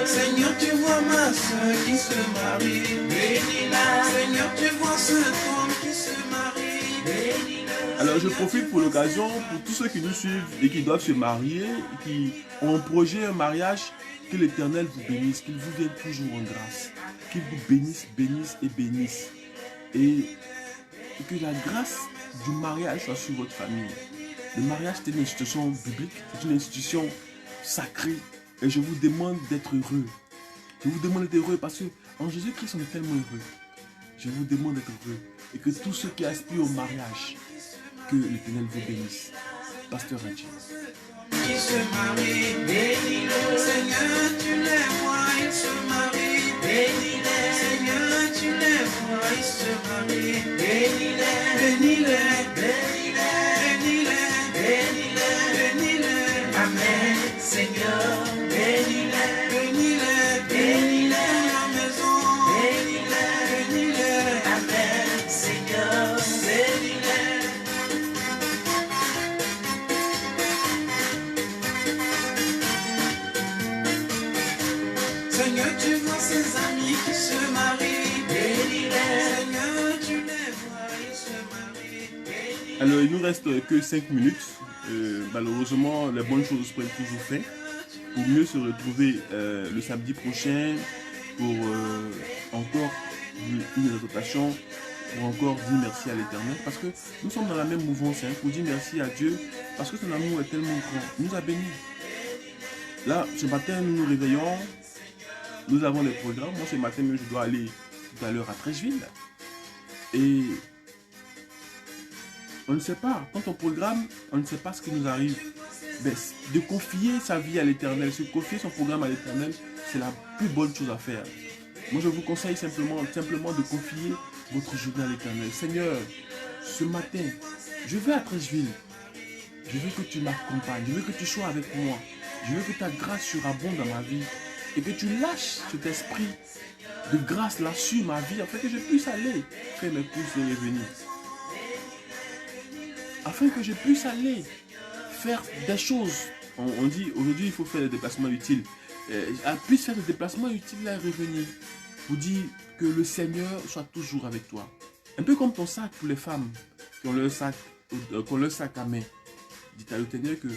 Seigneur, tu vois ma soeur qui se marie. Seigneur, tu vois ce homme qui se marie. Alors, je profite pour l'occasion, pour tous ceux qui nous suivent et qui doivent se marier, qui ont un projet, un mariage, que l'Éternel vous bénisse, qu'il vous vienne toujours en grâce, qu'il vous bénisse, bénisse et bénisse. Et que la grâce du mariage soit sur votre famille. Le mariage, c'est une institution biblique, c'est une institution sacrée. Et je vous demande d'être heureux. Je vous demande d'être heureux parce qu'en Jésus-Christ, on est tellement heureux. Je vous demande d'être heureux. Et que tous ceux qui aspirent au mariage, que l'Éternel vous bénisse. Pasteur Adjé. Qui se marie, bénis-le. Seigneur, tu les vois, ils se marient. Bénis-les. Seigneur, tu les vois, ils se marient. Bénis-les. Bénis-les. Bénis-les. Bénis-les. Bénis-les. Amen. Seigneur, bénis-les. Bénis-les. Bénis-les. Dans la maison. Bénis-les. Bénis-les. Amen. Seigneur, bénis-les. Seigneur, tu vois ses amis qui se marient. Bénis-les. Seigneur, tu les vois, ils se marient. Bénis-les. Alors, il nous reste que 5 minutes. Malheureusement, les bonnes choses prennent toujours fin. Pour mieux se retrouver le samedi prochain pour encore une exhortation, pour encore dire merci à l'Éternel. Parce que nous sommes dans la même mouvance, hein, pour dire merci à Dieu. Parce que son amour est tellement grand. Il nous a bénis. Là, ce matin, nous nous réveillons. Nous avons des programmes. Moi, ce matin, je dois aller tout à l'heure à Treichville. Et on ne sait pas. Quand on programme, on ne sait pas ce qui nous arrive. Mais de confier sa vie à l'Éternel, se confier son programme à l'Éternel, c'est la plus bonne chose à faire. Moi, je vous conseille simplement de confier votre journée à l'Éternel. Seigneur, ce matin, je vais à Treichville. Je veux que tu m'accompagnes. Je veux que tu sois avec moi. Je veux que ta grâce surabonde dans ma vie. Et que tu lâches cet esprit de grâce là sur ma vie, afin que je puisse aller faire mes courses et revenir. Afin que je puisse aller faire des choses. On dit aujourd'hui il faut faire des déplacements utiles. Puisse faire des déplacements utiles et revenir. Pour dire que le Seigneur soit toujours avec toi. Un peu comme ton sac pour les femmes qui ont leur sac à main. Dites à l'Éternel que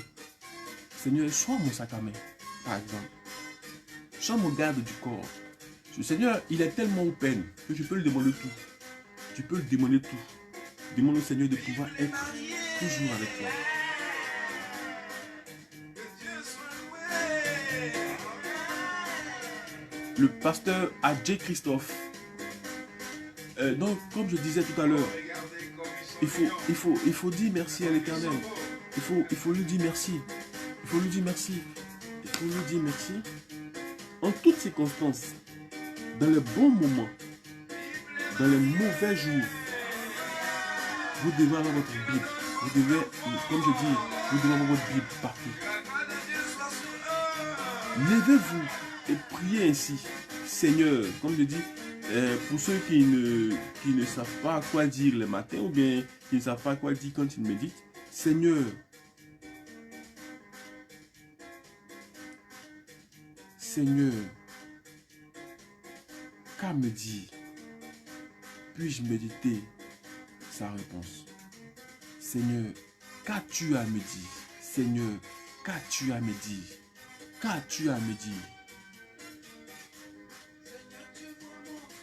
Seigneur, sois mon sac à main, par exemple. Sois mon garde du corps. Le Seigneur, il est tellement open que je peux lui demander tout. Tu peux lui demander tout. Demande au Seigneur de pouvoir être toujours avec toi. Le pasteur Adjé Christophe. Donc, comme je disais tout à l'heure, il faut dire merci à l'Éternel. Il faut lui dire merci. Il faut lui dire merci. Il faut lui dire merci. En toutes circonstances, dans les bons moments, dans les mauvais jours, vous devez avoir votre Bible. Vous devez, comme je dis, vous devez avoir votre Bible partout. Levez-vous et priez ainsi. Seigneur, comme je dis, pour ceux qui ne savent pas quoi dire le matin ou bien qui ne savent pas quoi dire quand ils méditent, Seigneur, qu'a me dit, puis-je méditer sa réponse. Seigneur, qu'as-tu à me dire? Seigneur, qu'as-tu à me dire? Qu'as-tu à me dire?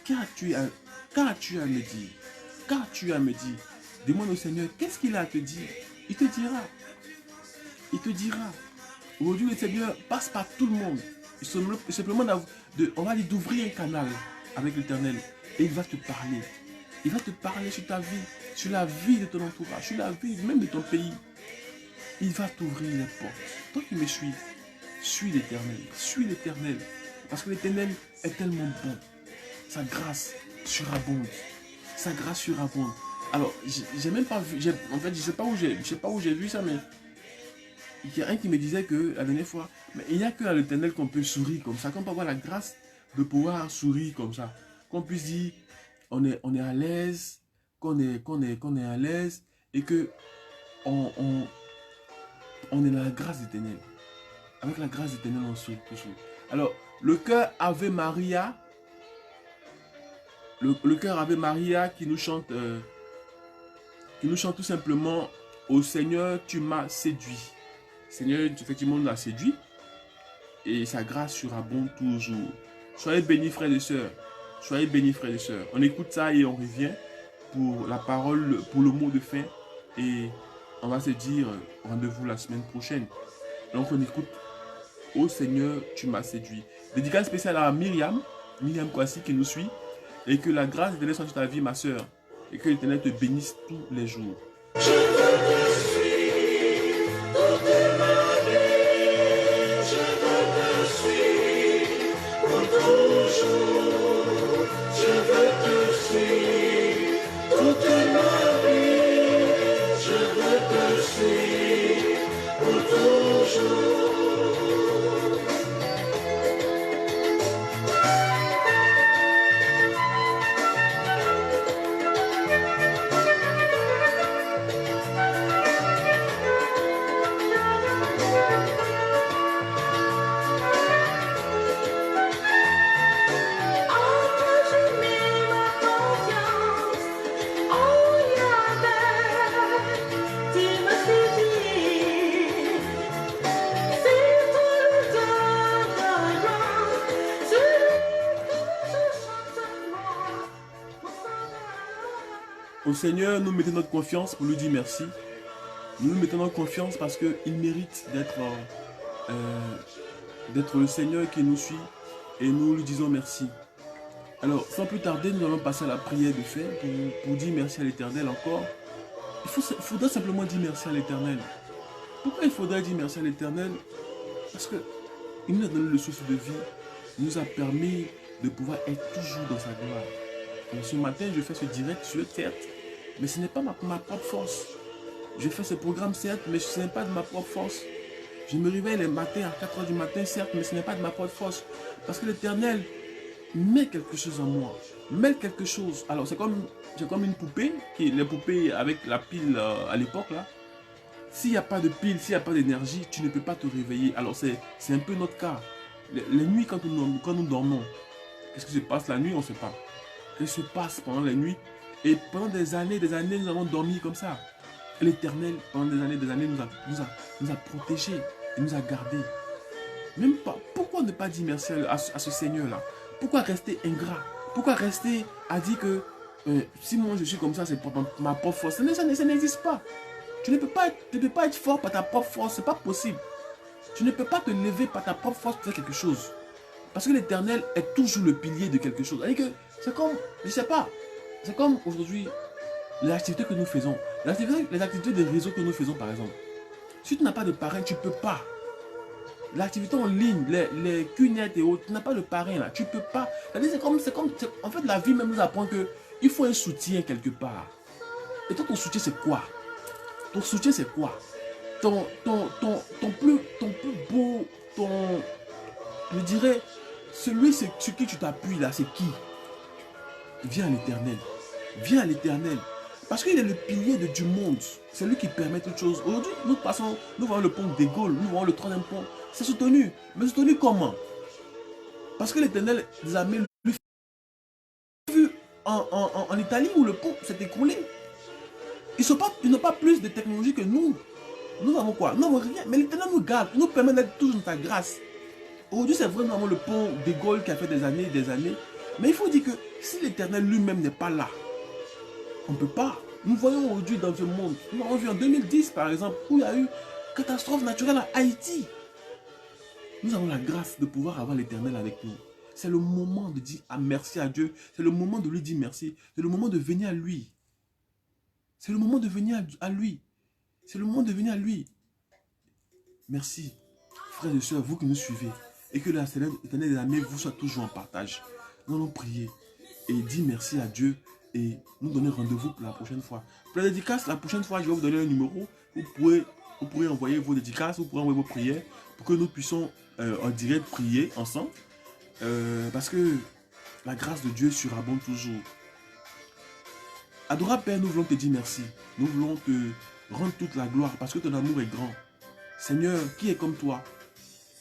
Qu'as-tu à me dire? Qu'as-tu à me dire? Demande au Seigneur, qu'est-ce qu'il a à te dire? Il te dira. Il te dira. Aujourd'hui, le Seigneur passe par tout le monde. Simplement, on va lui d'ouvrir un canal avec l'Éternel. Et il va te parler. Il va te parler sur ta vie, sur la vie de ton entourage, sur la vie même de ton pays. Il va t'ouvrir les portes. Toi qui me suis, suis l'Éternel. Suis l'Éternel. Parce que l'Éternel est tellement bon. Sa grâce surabonde. Sa grâce surabonde. Alors, j'ai même pas vu, en fait, je sais pas où j'ai vu ça, mais il y a un qui me disait que la dernière fois, mais il n'y a que à l'Éternel qu'on peut sourire comme ça, qu'on peut avoir la grâce de pouvoir sourire comme ça, qu'on puisse dire, on est à l'aise, qu'on est à l'aise et que on est dans la grâce d'Éternel. Avec la grâce d'Éternel, on sourit toujours. Alors, le cœur Ave Maria, le cœur Ave Maria qui nous chante tout simplement, au Seigneur, tu m'as séduit. Seigneur, effectivement, nous a séduit et sa grâce surabonde toujours. Soyez bénis, frères et sœurs. Soyez bénis, frères et sœurs. On écoute ça et on revient pour la parole, pour le mot de fin. Et on va se dire rendez-vous la semaine prochaine. Donc on écoute au Seigneur, tu m'as séduit. Dédicace spéciale à Myriam Kwasi qui nous suit. Et que la grâce de l'Éternel soit sur ta vie, ma sœur. Et que l'Éternel te bénisse tous les jours. Je veux te suivre toute ma vie. Je veux te suivre pour toujours. Je veux te suivre toute ma vie. Je veux te suivre pour toujours. Au Seigneur, nous mettons notre confiance pour lui dire merci. Nous mettons notre confiance parce qu'il mérite d'être le Seigneur qui nous suit et nous lui disons merci. Alors, sans plus tarder, nous allons passer à la prière de fin pour dire merci à l'Éternel encore. Il faudrait simplement dire merci à l'Éternel. Pourquoi il faudrait dire merci à l'Éternel? Parce qu'il nous a donné le souffle de vie, il nous a permis de pouvoir être toujours dans sa gloire. Donc, ce matin, je fais ce direct sur certes, mais ce n'est pas ma propre force. Je fais ce programme certes, mais ce n'est pas de ma propre force. Je me réveille les matins à 4 h du matin, certes, mais ce n'est pas de ma propre force. Parce que l'Éternel met quelque chose en moi. Met quelque chose. Alors, c'est comme une poupée, les poupées avec la pile à l'époque, là. S'il n'y a pas de pile, s'il n'y a pas d'énergie, tu ne peux pas te réveiller. Alors, c'est un peu notre cas. Les nuits, quand nous dormons, qu'est-ce qui se passe la nuit? On ne sait pas. Qu'est-ce qui se passe pendant la nuit? Et pendant des années, nous avons dormi comme ça. L'Éternel, pendant des années, nous a protégés, et nous a gardés. Même pas. Pourquoi ne pas dire merci à ce Seigneur-là? Pourquoi rester ingrat? Pourquoi rester à dire que si moi je suis comme ça, c'est ma propre force? Ça n'existe pas. Tu ne peux pas être fort par ta propre force, c'est pas possible. Tu ne peux pas te lever par ta propre force pour faire quelque chose. Parce que l'Éternel est toujours le pilier de quelque chose. C'est-à-dire que c'est comme, je sais pas, c'est comme aujourd'hui, l'activité que nous faisons, les activités de réseau que nous faisons par exemple. Si tu n'as pas de parrain, tu ne peux pas. L'activité en ligne, les cunettes et autres, tu n'as pas de parrain là, tu ne peux pas. C'est comme, en fait la vie même nous apprend qu'il faut un soutien quelque part. Et toi ton soutien c'est quoi? Ton soutien c'est quoi? Ton plus beau, je dirais, celui sur qui tu t'appuies là, c'est qui? Viens à l'Éternel. Viens à l'Éternel. Parce qu'il est le pilier du monde. C'est lui qui permet toutes choses. Aujourd'hui, nous voyons le pont de Gaulle, nous voyons le troisième pont. C'est soutenu. Mais soutenu comment? Parce que l'Éternel nous a mis vu en Italie où le pont s'est écroulé. Ils n'ont pas plus de technologie que nous. Nous avons quoi? Nous n'avons rien. Mais l'Éternel nous garde. Il nous permet d'être toujours dans sa grâce. Aujourd'hui, c'est vrai, nous avons le pont de Gaulle qui a fait des années. Mais il faut dire que si l'Éternel lui-même n'est pas là, on ne peut pas. Nous voyons aujourd'hui dans ce monde, nous avons vu en 2010 par exemple, où il y a eu catastrophe naturelle en Haïti. Nous avons la grâce de pouvoir avoir l'Éternel avec nous. C'est le moment de dire merci à Dieu. C'est le moment de lui dire merci. C'est le moment de venir à lui. C'est le moment de venir à lui. C'est le moment de venir à lui. Merci, frères et sœurs, vous qui nous suivez. Et que l'Éternel des armées vous soit toujours en partage. Nous allons prier et dire merci à Dieu et nous donner rendez-vous pour la prochaine fois. Pour la dédicace, la prochaine fois, je vais vous donner un numéro. Vous pourrez envoyer vos dédicaces, vous pourrez envoyer vos prières pour que nous puissions en direct prier ensemble. Parce que la grâce de Dieu surabonde toujours. Adorable Père, nous voulons te dire merci. Nous voulons te rendre toute la gloire parce que ton amour est grand. Seigneur, qui est comme toi?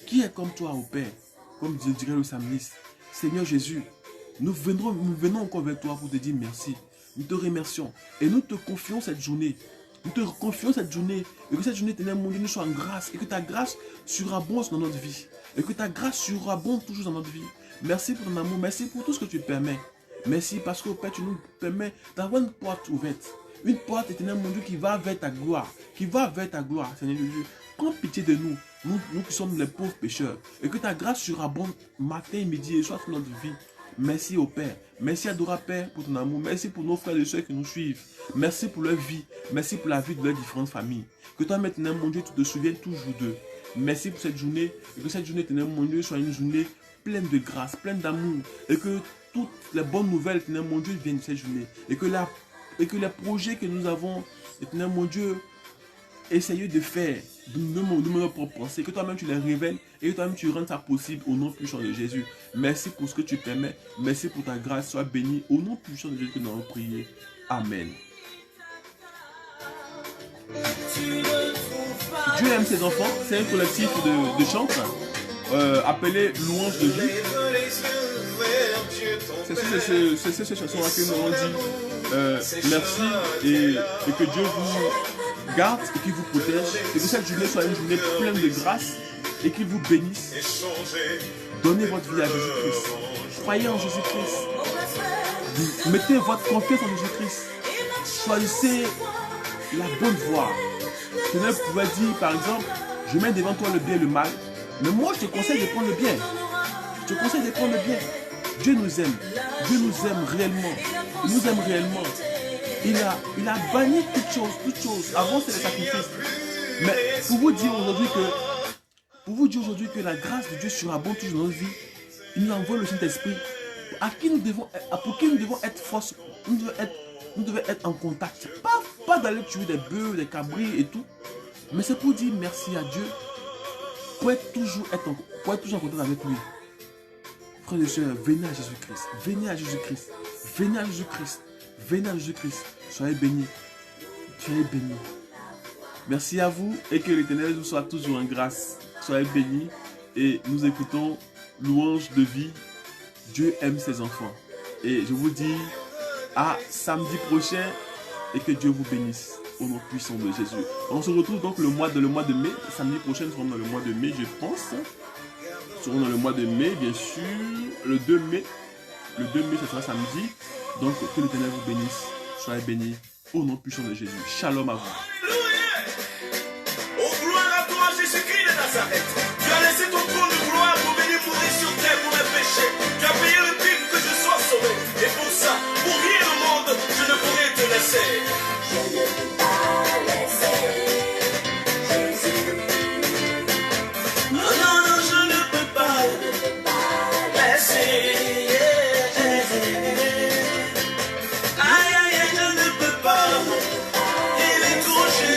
Qui est comme toi, ô Père? Comme dirait le psalmiste. Seigneur Jésus, nous venons encore vers toi pour te dire merci. Nous te remercions et nous te confions cette journée. Nous te confions cette journée et que cette journée, Ténèbres, mon Dieu, nous soit en grâce et que ta grâce surabonde dans notre vie. Et que ta grâce surabonde toujours dans notre vie. Merci pour ton amour, merci pour tout ce que tu permets. Merci parce que, Père, tu nous permets d'avoir une porte ouverte. Une porte, éternelle, mon Dieu, qui va vers ta gloire. Qui va vers ta gloire, Seigneur Jésus. Prends pitié de nous, nous qui sommes les pauvres pécheurs. Et que ta grâce surabonde matin, midi et soir sur notre vie. Merci au Père. Merci adorable Père pour ton amour. Merci pour nos frères et sœurs qui nous suivent. Merci pour leur vie. Merci pour la vie de leurs différentes familles. Que toi maintenant, mon Dieu, tu te souviennes toujours d'eux. Merci pour cette journée. Et que cette journée, mon Dieu, soit une journée pleine de grâce, pleine d'amour. Et que toutes les bonnes nouvelles, mon Dieu, viennent de cette journée. Et que les projets que nous avons, mon Dieu, essayé de faire de nos propres pensées, que toi-même tu les révèles et que toi-même tu rendes ça possible au nom puissant de Jésus. Merci pour ce que tu permets. Merci pour ta grâce. Sois béni au nom puissant de Jésus que nous avons prié. Amen. Dieu aime ses enfants. C'est un collectif de chants appelé Louange de vie. C'est cette chanson-là que nous avons dit merci et que Dieu vous garde et qu'il vous protège et que cette journée soit une journée pleine de grâce et qu'il vous bénisse. Donnez votre vie à Jésus-Christ. Croyez en Jésus-Christ. Mettez votre confiance en Jésus-Christ. Choisissez la bonne voie. Vous pouvez dire par exemple, je mets devant toi le bien et le mal, mais moi je te conseille de prendre le bien. Je te conseille de prendre le bien. Dieu nous aime. Dieu nous aime réellement. Il nous aime réellement. Il a banni toutes choses. Avant, c'était le sacrifice. Mais pour vous dire aujourd'hui que la grâce de Dieu surabonde toujours dans notre vie, il nous envoie le Saint-Esprit pour qui nous devons être force. Nous devons être en contact. Pas d'aller tuer des bœufs, des cabris et tout. Mais c'est pour dire merci à Dieu. Pour être toujours en contact avec lui. Frères et sœurs, venez à Jésus-Christ. Venez à Jésus-Christ. Venez à Jésus-Christ. Venez à Jésus-Christ. Soyez bénis. Soyez bénis. Merci à vous et que l'Éternel vous soit toujours en grâce. Soyez bénis et nous écoutons Louange de vie. Dieu aime ses enfants. Et je vous dis à samedi prochain et que Dieu vous bénisse au nom puissant de Jésus. On se retrouve donc le mois de mai. Samedi prochain, nous serons dans le mois de mai, je pense. Nous serons dans le mois de mai, bien sûr. Le 2 mai. Le 2 mai, ce sera samedi. Donc, que l'Éternel vous bénisse. Soyez bénis au nom puissant de Jésus. Shalom à vous. Oh, gloire à toi, Jésus-Christ de Nazareth. Tu as laissé ton trône de gloire pour venir mourir sur terre pour mes péchés. Tu as payé le prix pour que je sois sauvé. Et pour ça, pour rien au monde, je ne pourrai te laisser. Je ne peux pas laisser Jésus. Non, non, non, je ne peux pas laisser. Aïe, aïe, aïe, je ne peux pas. Il est trop cher.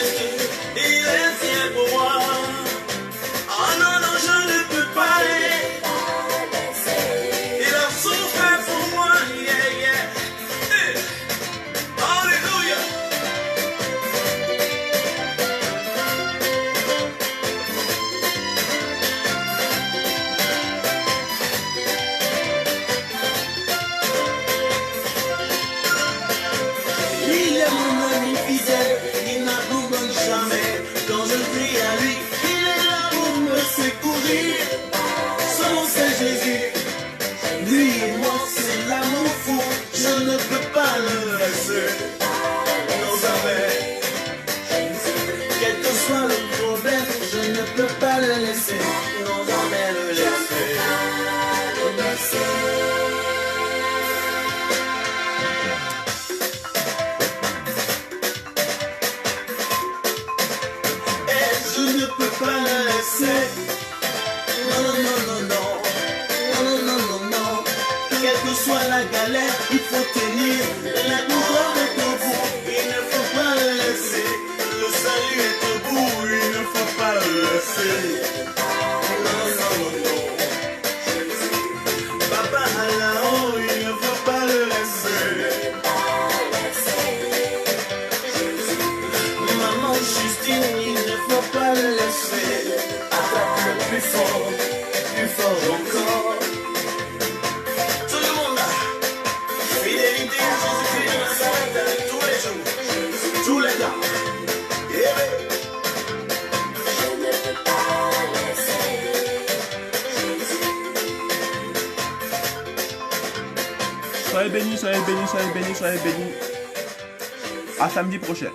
peux pas le laisser, non jamais le laisser. Et je ne peux pas le laisser. Non, non, non, non, non. Non, non, non, non, non. Quelle que soit la galère, il faut tenir. La douleur est au bout, il ne faut pas le laisser. Le salut est au bout, il ne faut pas le laisser. Non, non, non, non. Papa là-haut, il ne faut pas le laisser. Maman Justine, il ne faut pas le laisser. Attrape-le plus fort encore. Tout le monde là. Fidélité à Jésus-Christ de Nazareth avec tous les jours, tous les temps. Yeah, baby. Je ne peux pas laisser Jésus. Soyez bénis, soyez bénis, soyez bénis, soyez bénis. À samedi prochain.